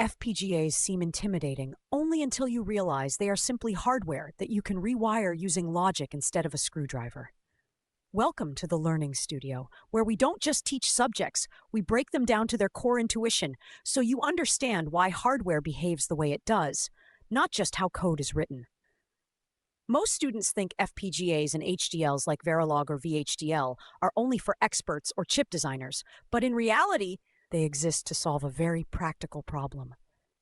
FPGAs seem intimidating only until you realize they are simply hardware that you can rewire using logic instead of a screwdriver. Welcome to the Learning Studio, where we don't just teach subjects, we break them down to their core intuition so you understand why hardware behaves the way it does, not just how code is written. Most students think FPGAs and HDLs like Verilog or VHDL are only for experts or chip designers, but in reality, they exist to solve a very practical problem: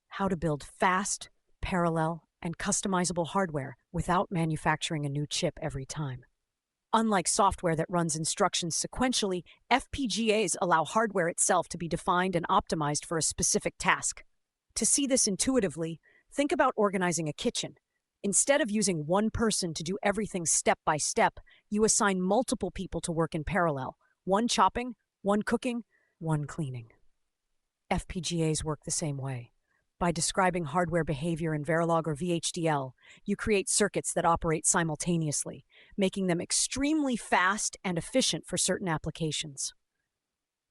how to build fast, parallel, and customizable hardware without manufacturing a new chip every time. Unlike software that runs instructions sequentially, FPGAs allow hardware itself to be defined and optimized for a specific task. To see this intuitively, think about organizing a kitchen. Instead of using one person to do everything step by step, you assign multiple people to work in parallel: one chopping, one cooking, one cleaning. FPGAs work the same way. By describing hardware behavior in Verilog or VHDL, you create circuits that operate simultaneously, making them extremely fast and efficient for certain applications.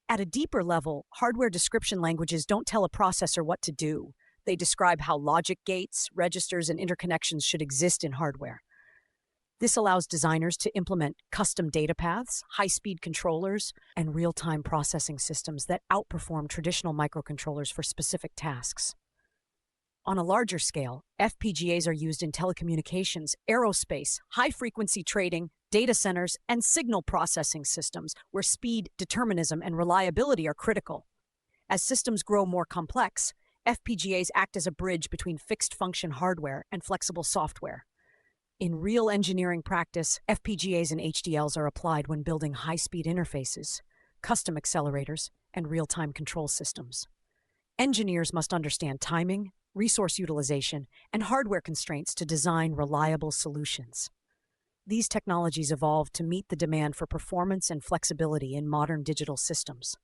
At a deeper level, hardware description languages don't tell a processor what to do. They describe how logic gates, registers, and interconnections should exist in hardware. This allows designers to implement custom data paths, high-speed controllers, and real-time processing systems that outperform traditional microcontrollers for specific tasks. On a larger scale, FPGAs are used in telecommunications, aerospace, high-frequency trading, data centers, and signal processing systems where speed, determinism, and reliability are critical. As systems grow more complex, FPGAs act as a bridge between fixed-function hardware and flexible software. In real engineering practice, FPGAs and HDLs are applied when building high-speed interfaces, custom accelerators, and real-time control systems. Engineers must understand timing, resource utilization, and hardware constraints to design reliable solutions. These technologies evolved to meet the demand for performance and flexibility in modern digital systems.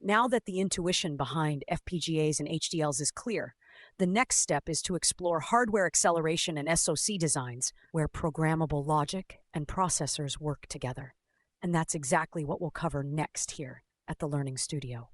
Now that the intuition behind FPGAs and HDLs is clear, the next step is to explore hardware acceleration and SoC designs where programmable logic and processors work together. And that's exactly what we'll cover next here at the Learning Studio.